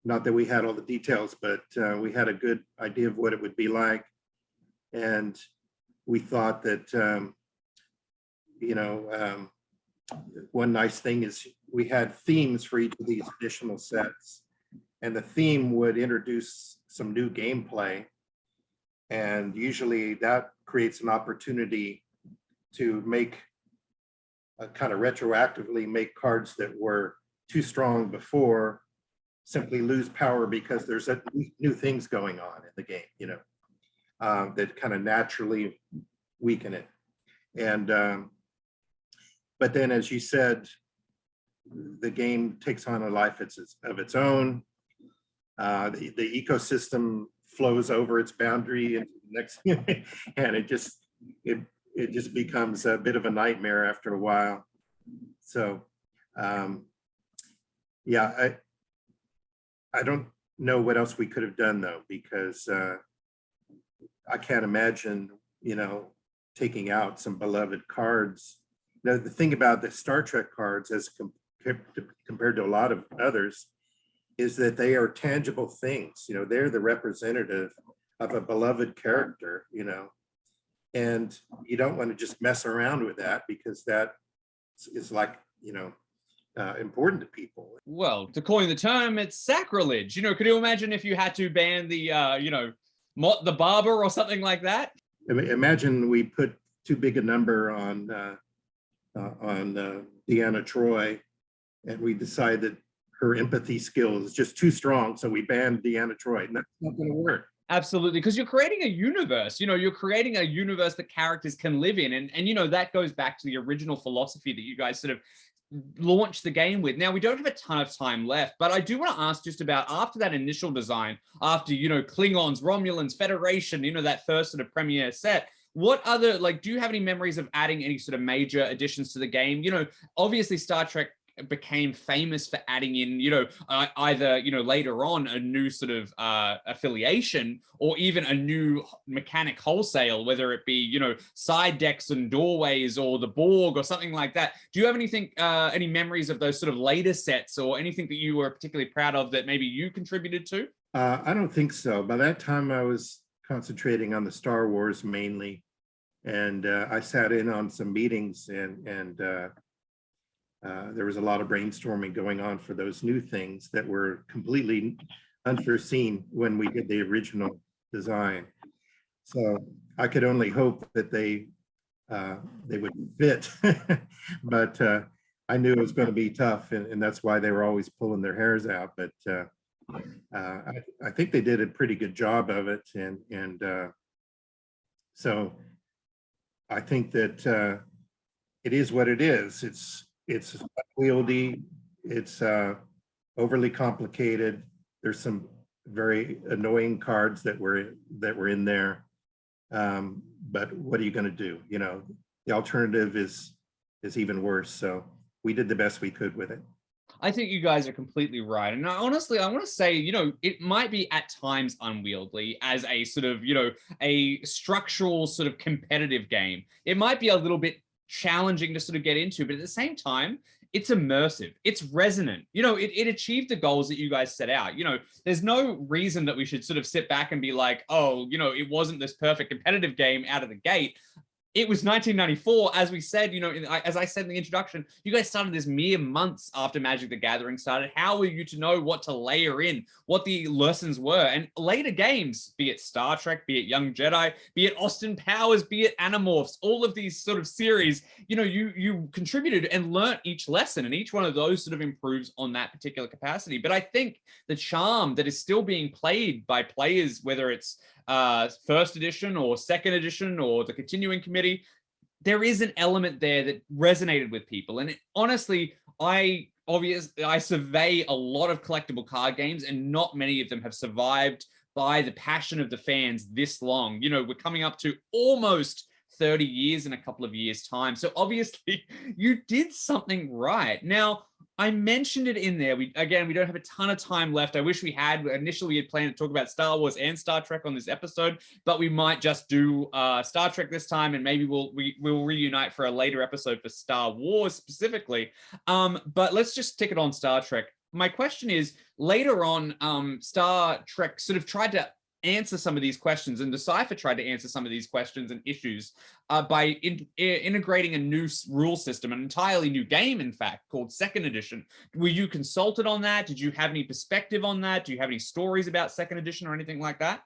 Not that we had all the details, but we had a good idea of what it would be like. And we thought that, one nice thing is we had themes for each of these additional sets, and the theme would introduce some new gameplay. And usually that creates an opportunity to make kind of retroactively make cards that were too strong before simply lose power because there's new things going on in the game, that kind of naturally weaken it. And but then, as you said, the game takes on a life of its own. The ecosystem flows over its boundary into the next, and it just becomes a bit of a nightmare after a while. So, yeah, I don't know what else we could have done though, because I can't imagine, taking out some beloved cards. Now, the thing about the Star Trek cards, as compared to a lot of others, is that they are tangible things. They're the representative of a beloved character, and you don't want to just mess around with that, because that is like, important to people. Well, to coin the term, it's sacrilege. Could you imagine if you had to ban the, Mott the Barber or something like that? Imagine we put too big a number on Deanna Troi, and we decide that her empathy skill is just too strong, so we banned Deanna Troi, and that's not going to work. Absolutely, because you're creating a universe. You're creating a universe that characters can live in, and that goes back to the original philosophy that you guys sort of launched the game with. Now, we don't have a ton of time left, but I do want to ask just about after that initial design, after Klingons, Romulans, Federation, that first sort of premiere set. What other, do you have any memories of adding any sort of major additions to the game? Obviously Star Trek became famous for adding in, either, later on a new sort of affiliation, or even a new mechanic wholesale, whether it be, side decks and doorways or the Borg or something like that. Do you have anything, any memories of those sort of later sets, or anything that you were particularly proud of that maybe you contributed to? I don't think so. By that time, I was concentrating on the Star Wars mainly, and I sat in on some meetings, and there was a lot of brainstorming going on for those new things that were completely unforeseen when we did the original design. So I could only hope that they would fit, but I knew it was going to be tough, and that's why they were always pulling their hairs out. But I think they did a pretty good job of it, and so I think that it is what it is. It's unwieldy, it's overly complicated. There's some very annoying cards that were in there. But what are you going to do? The alternative is even worse. So we did the best we could with it. I think you guys are completely right. And honestly, I want to say, it might be at times unwieldy as a sort of, a structural sort of competitive game. It might be a little bit challenging to sort of get into, but at the same time, it's immersive, it's resonant. It achieved the goals that you guys set out. There's no reason that we should sort of sit back and be like, oh, it wasn't this perfect competitive game out of the gate. It was 1994, as we said, as I said in the introduction, you guys started this mere months after Magic the Gathering started. How were you to know what to layer in, what the lessons were? And later games, be it Star Trek, be it Young Jedi, be it Austin Powers, be it Animorphs, all of these sort of series, you contributed and learnt each lesson, and each one of those sort of improves on that particular capacity. But I think the charm that is still being played by players, whether it's first edition or second edition or the continuing committee, there is an element there that resonated with people. And honestly, I survey a lot of collectible card games, and not many of them have survived by the passion of the fans this long. You know, we're coming up to almost 30 years in a couple of years' time. So obviously you did something right. Now, I mentioned it in there. We don't have a ton of time left. I wish we had. Initially, we had planned to talk about Star Wars and Star Trek on this episode, but we might just do Star Trek this time, and maybe we'll reunite for a later episode for Star Wars specifically. But let's just stick it on Star Trek. My question is, later on, Star Trek sort of tried to answer some of these questions, and Decipher tried to answer some of these questions and issues by integrating a new rule system, an entirely new game, in fact, called Second Edition. Were you consulted on that? Did you have any perspective on that? Do you have any stories about Second Edition or anything like that?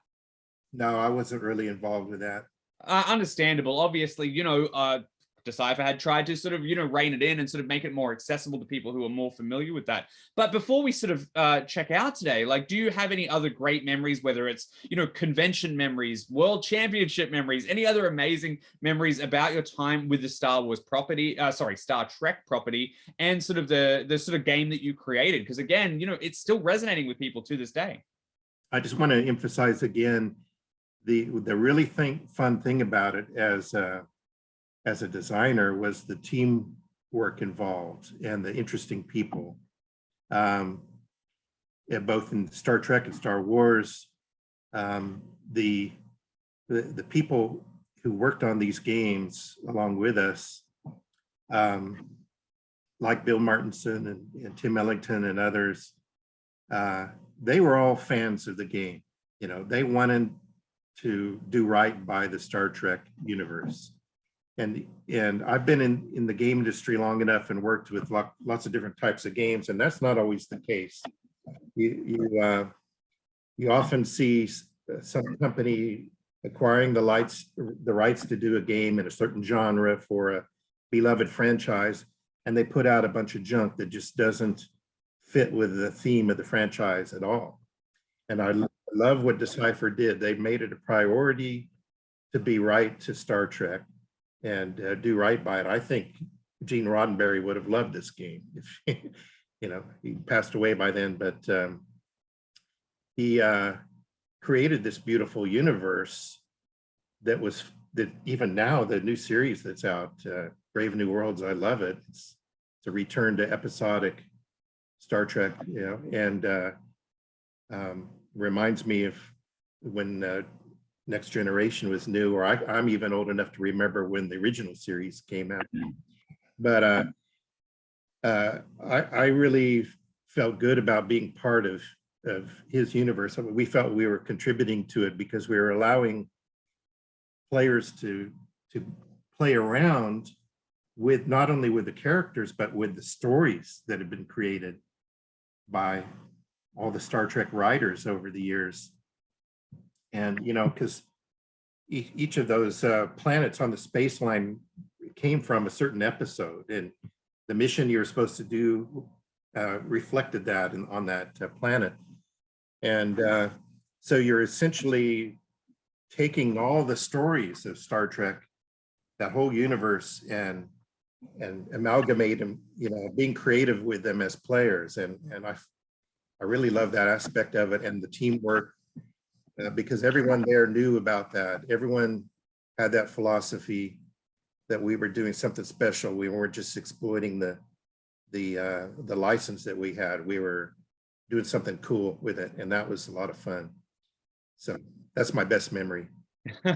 No, I wasn't really involved with that. Understandable. Obviously, you know, Decipher had tried to sort of, you know, rein it in and sort of make it more accessible to people who are more familiar with that. But before we sort of check out today, like, do you have any other great memories, whether it's, you know, convention memories, world championship memories, any other amazing memories about your time with the Star Wars property, Star Trek property, and sort of the sort of game that you created? Because again, you know, it's still resonating with people to this day. I just want to emphasize again, the really fun thing about it as a designer was the teamwork involved and the interesting people. Both in Star Trek and Star Wars, the people who worked on these games along with us, like Bill Martinson and Tim Ellington and others, they were all fans of the game. You know, they wanted to do right by the Star Trek universe. And I've been in the game industry long enough and worked with lots of different types of games, and that's not always the case. You often see some company acquiring the rights to do a game in a certain genre for a beloved franchise, and they put out a bunch of junk that just doesn't fit with the theme of the franchise at all. And I love what Decipher did. They made it a priority to be right to Star Trek and do right by it. I think Gene Roddenberry would have loved this game if, you know, he passed away by then, but he created this beautiful universe that even now, the new series that's out, Brave New Worlds, I love it. It's a return to episodic Star Trek, you know, and reminds me of when Next Generation was new, or I'm even old enough to remember when the original series came out. But I really felt good about being part of his universe. I mean, we felt we were contributing to it because we were allowing players to play around with not only with the characters, but with the stories that have been created by all the Star Trek writers over the years. And, you know, because each of those planets on the space line came from a certain episode, and the mission you're supposed to do reflected that on that planet. And so you're essentially taking all the stories of Star Trek, that whole universe, and amalgamate them, you know, being creative with them as players. And I really love that aspect of it, and the teamwork. Because everyone there knew about that. Everyone had that philosophy that we were doing something special. We weren't just exploiting the license that we had. We were doing something cool with it, and that was a lot of fun. So that's my best memory.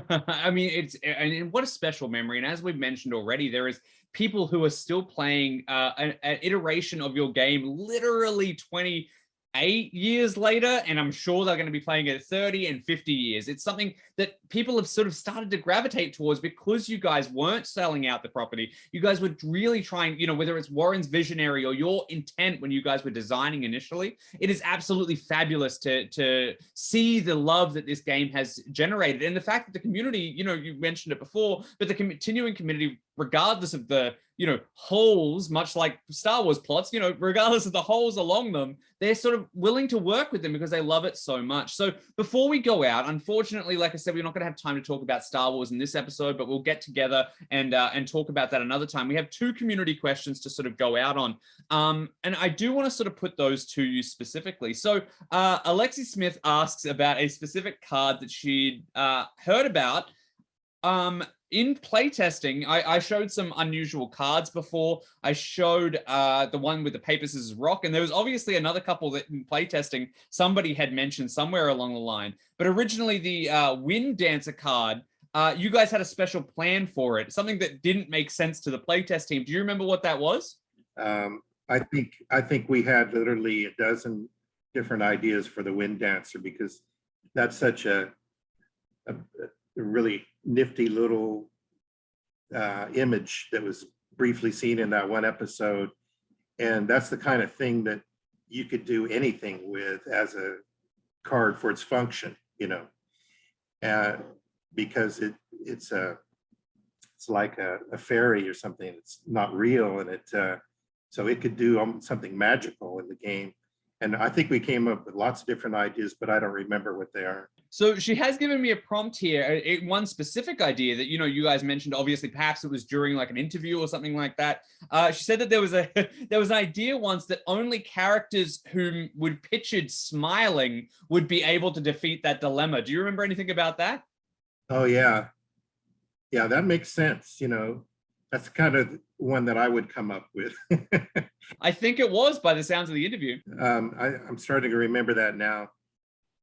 I mean, and what a special memory. And as we've mentioned already, there is people who are still playing an iteration of your game literally 28 years later, and I'm sure they're going to be playing it 30 and 50 years. It's something that people have sort of started to gravitate towards because you guys weren't selling out the property. You guys were really trying, you know, whether it's Warren's visionary or your intent when you guys were designing initially, it is absolutely fabulous to see the love that this game has generated. And the fact that the community, you know, you mentioned it before, but the continuing community, regardless of the holes, much like Star Wars plots, regardless of the holes along them, they're sort of willing to work with them because they love it so much. So before we go out, unfortunately, like I said, we're not going to have time to talk about Star Wars in this episode, but we'll get together and talk about that another time. We have 2 community questions to sort of go out on. And I do want to sort of put those to you specifically. So Alexi Smith asks about a specific card that she'd heard about. In playtesting, I showed some unusual cards before. I showed the one with the paper, scissors, rock, and there was obviously another couple that in playtesting somebody had mentioned somewhere along the line. But originally the Wind Dancer card, you guys had a special plan for it, something that didn't make sense to the playtest team. Do you remember what that was? I think we had literally a dozen different ideas for the Wind Dancer, because that's such a really nifty little image that was briefly seen in that one episode. And that's the kind of thing that you could do anything with as a card for its function, because it's like a fairy or something. It's not real, and so it could do something magical in the game. And I think we came up with lots of different ideas, but I don't remember what they are. So she has given me a prompt here, one specific idea that, you guys mentioned, obviously, perhaps it was during like an interview or something like that. She said that there was an idea once that only characters who would pictured smiling would be able to defeat that dilemma. Do you remember anything about that? Oh, yeah. Yeah, that makes sense. That's kind of one that I would come up with. I think it was, by the sounds of the interview. I'm starting to remember that now.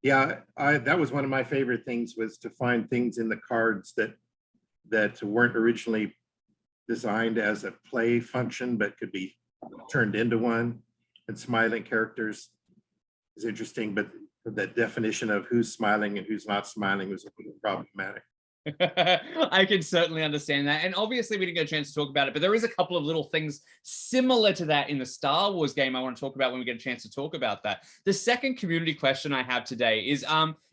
Yeah, that was one of my favorite things, was to find things in the cards that weren't originally designed as a play function, but could be turned into one. And smiling characters is interesting, but the definition of who's smiling and who's not smiling was a little problematic. I can certainly understand that. And obviously we didn't get a chance to talk about it, but there is a couple of little things similar to that in the Star Wars game I want to talk about when we get a chance to talk about that. The second community question I have today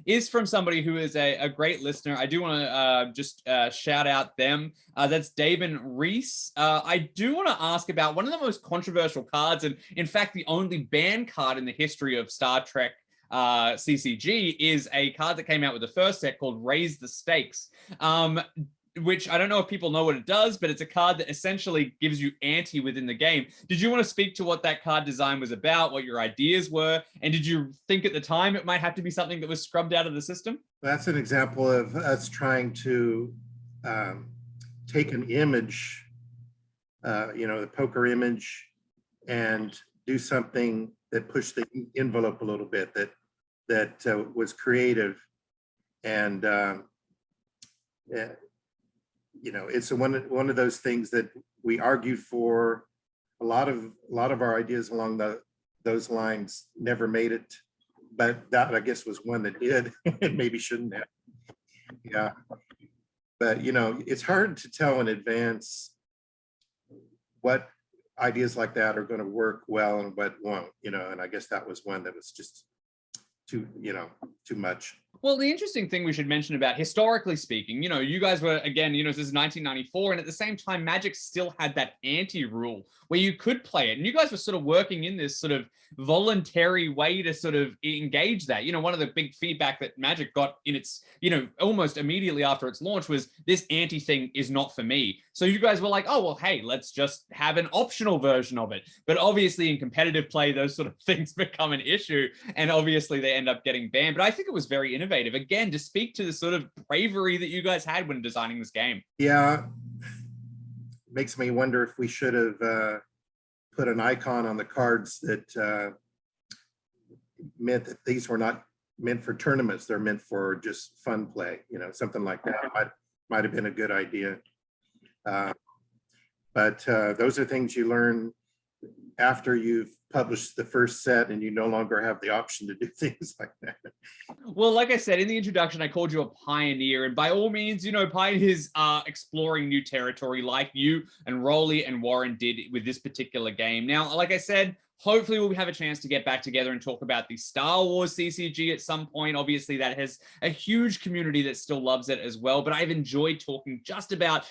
is from somebody who is a great listener. I do want to just shout out them. That's David Reese. I do want to ask about one of the most controversial cards, and in fact, the only banned card in the history of Star Trek CCG is a card that came out with the first set called Raise the Stakes, which I don't know if people know what it does, but it's a card that essentially gives you ante within the game. Did you want to speak to what that card design was about, what your ideas were, and did you think at the time it might have to be something that was scrubbed out of the system? That's an example of us trying to take an image, the poker image, and do something that pushed the envelope a little bit, that was creative. And it's one of those things that we argued for. A lot of our ideas along those lines never made it, but that, I guess, was one that did. It maybe shouldn't have. Yeah, but it's hard to tell in advance what ideas like that are going to work well and what won't. And I guess that was one that was just too much. Well, the interesting thing we should mention about, historically speaking, you guys were, again, this is 1994, and at the same time, Magic still had that anti-rule where you could play it. And you guys were sort of working in this sort of voluntary way to sort of engage that. One of the big feedback that Magic got in its, almost immediately after its launch was, this anti thing is not for me. So you guys were like, oh, well, hey, let's just have an optional version of it. But obviously in competitive play, those sort of things become an issue, and obviously they end up getting banned. But I think it was very innovative, again, to speak to the sort of bravery that you guys had when designing this game. Yeah, makes me wonder if we should have put an icon on the cards that meant that these were not meant for tournaments. They're meant for just fun play, something like that. Might have been a good idea. But those are things you learn after you've published the first set and you no longer have the option to do things like that. Well, like I said in the introduction, I called you a pioneer, and by all means, pioneers are exploring new territory like you and Rollie and Warren did with this particular game. Now, like I said, Hopefully we'll have a chance to get back together and talk about the Star Wars CCG at some point. Obviously that has a huge community that still loves it as well, but I've enjoyed talking just about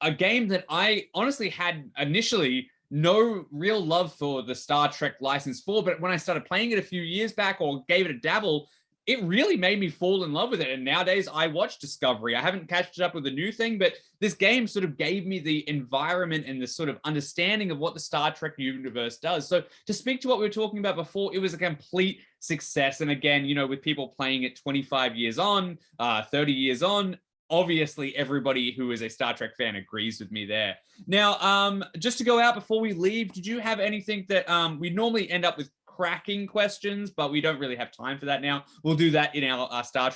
a game that I honestly had initially no real love for the Star Trek license for, but when I started playing it a few years back or gave it a dabble, it really made me fall in love with it. And nowadays I watch Discovery. I haven't catched up with the new thing, but this game sort of gave me the environment and the sort of understanding of what the Star Trek universe does. So to speak to what we were talking about before, it was a complete success. And again, you know, with people playing it 25 years on, 30 years on, obviously everybody who is a Star Trek fan agrees with me there. Now, just to go out before we leave, did you have anything that we normally end up with cracking questions, but we don't really have time for that now. We'll do that in our Star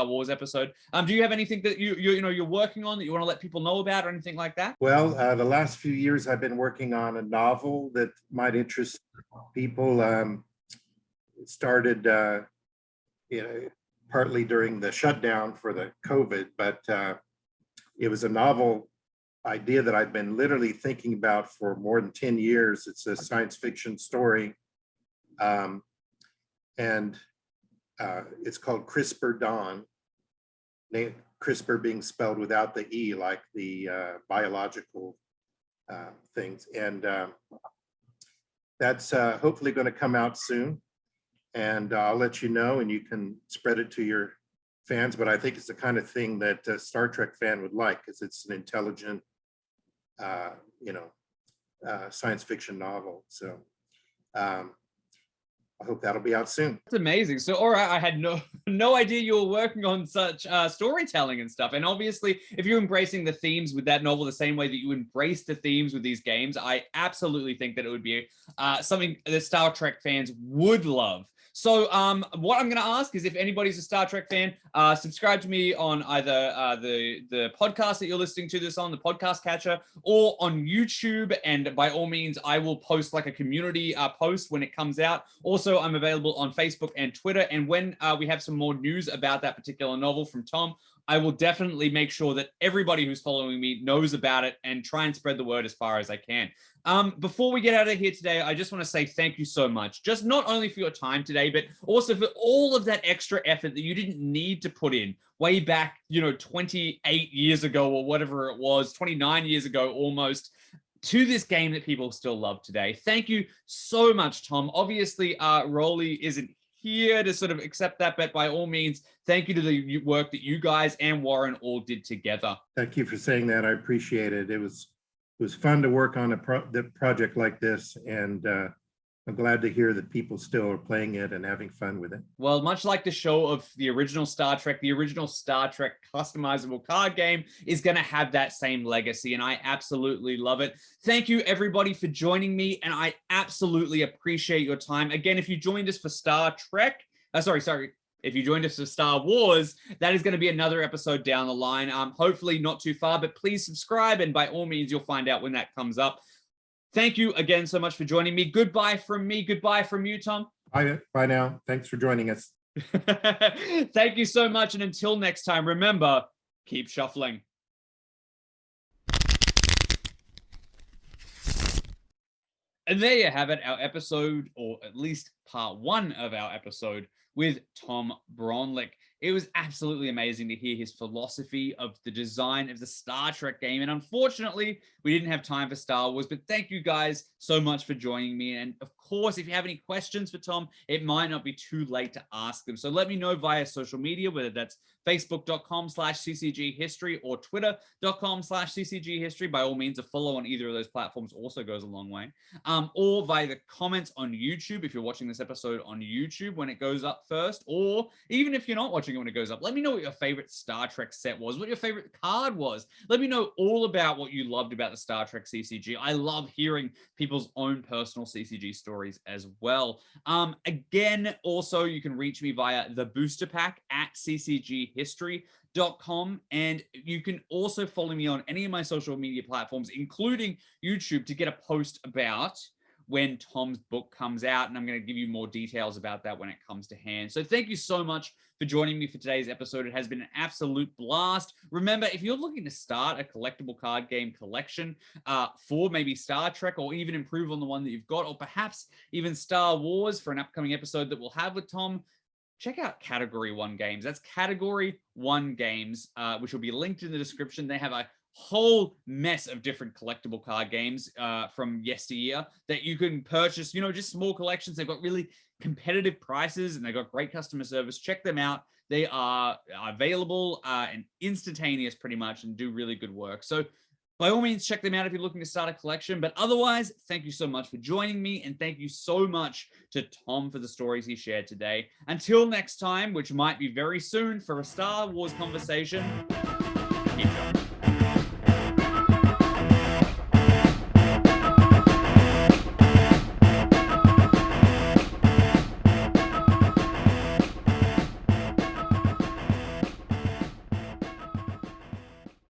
Wars episode. Do you have anything that you're working on that you want to let people know about or anything like that? Well, the last few years I've been working on a novel that might interest people. It started, partly during the shutdown for the COVID, but it was a novel idea that I've been literally thinking about for more than 10 years. It's a science fiction story. It's called CRISPR Dawn, CRISPR being spelled without the E, like the biological things. And that's hopefully going to come out soon. And I'll let you know, and you can spread it to your fans. But I think it's the kind of thing that a Star Trek fan would like, because it's an intelligent, science fiction novel. So I hope that'll be out soon. That's amazing. So, all right, I had no idea you were working on such storytelling and stuff. And obviously, if you're embracing the themes with that novel the same way that you embrace the themes with these games, I absolutely think that it would be something that Star Trek fans would love. So what I'm going to ask is, if anybody's a Star Trek fan, subscribe to me on either the podcast that you're listening to this on, the podcast catcher, or on YouTube. And by all means, I will post like a community post when it comes out. Also, I'm available on Facebook and Twitter. And when we have some more news about that particular novel from Tom, I will definitely make sure that everybody who's following me knows about it and try and spread the word as far as I can. Before we get out of here today, I just want to say thank you so much. Just not only for your time today, but also for all of that extra effort that you didn't need to put in way back, 28 years ago or whatever it was, 29 years ago almost, to this game that people still love today. Thank you so much, Tom. Obviously, Rollie isn't here to sort of accept that, but by all means, thank you to the work that you guys and Warren all did together. Thank you for saying that. I appreciate it. It was fun to work on the project like this, and I'm glad to hear that people still are playing it and having fun with it. Well, much like the show of the original Star Trek customizable card game is going to have that same legacy, and I absolutely love it. Thank you, everybody, for joining me, and I absolutely appreciate your time. Again, if you joined us for Star Trek, if you joined us for Star Wars, that is going to be another episode down the line. Hopefully not too far, but please subscribe, and by all means, you'll find out when that comes up. Thank you again so much for joining me. Goodbye from me. Goodbye from you, Tom. Bye now. Thanks for joining us. Thank you so much. And until next time, remember, keep shuffling. And there you have it, our episode, or at least part one of our episode with Tom Braunlich. It was absolutely amazing to hear his philosophy of the design of the Star Trek game. And unfortunately, we didn't have time for Star Wars, but thank you guys so much for joining me. And of course, if you have any questions for Tom, it might not be too late to ask them. So let me know via social media, whether that's facebook.com/CCG History or twitter.com/CCG History. By all means, a follow on either of those platforms also goes a long way. Or via the comments on YouTube, if you're watching this episode on YouTube when it goes up first, or even if you're not watching it when it goes up, let me know what your favorite Star Trek set was, what your favorite card was. Let me know all about what you loved about the Star Trek CCG. I love hearing people's own personal CCG stories as well. Again, also, you can reach me via the booster pack at ccghistory.com, and you can also follow me on any of my social media platforms, including YouTube, to get a post about when Tom's book comes out, and I'm going to give you more details about that when it comes to hand. So thank you so much for joining me for today's episode. It has been an absolute blast. Remember, if you're looking to start a collectible card game collection for maybe Star Trek, or even improve on the one that you've got, or perhaps even Star Wars for an upcoming episode that we'll have with Tom, check out Category 1 Games. That's Category 1 Games, which will be linked in the description. They have a whole mess of different collectible card games from yesteryear that you can purchase, just small collections. They've got really competitive prices and they've got great customer service. Check them out. They are available and instantaneous pretty much, and do really good work. So by all means, check them out if you're looking to start a collection. But otherwise, thank you so much for joining me, and thank you so much to Tom for the stories he shared today. Until next time, which might be very soon for a Star Wars conversation, keep going.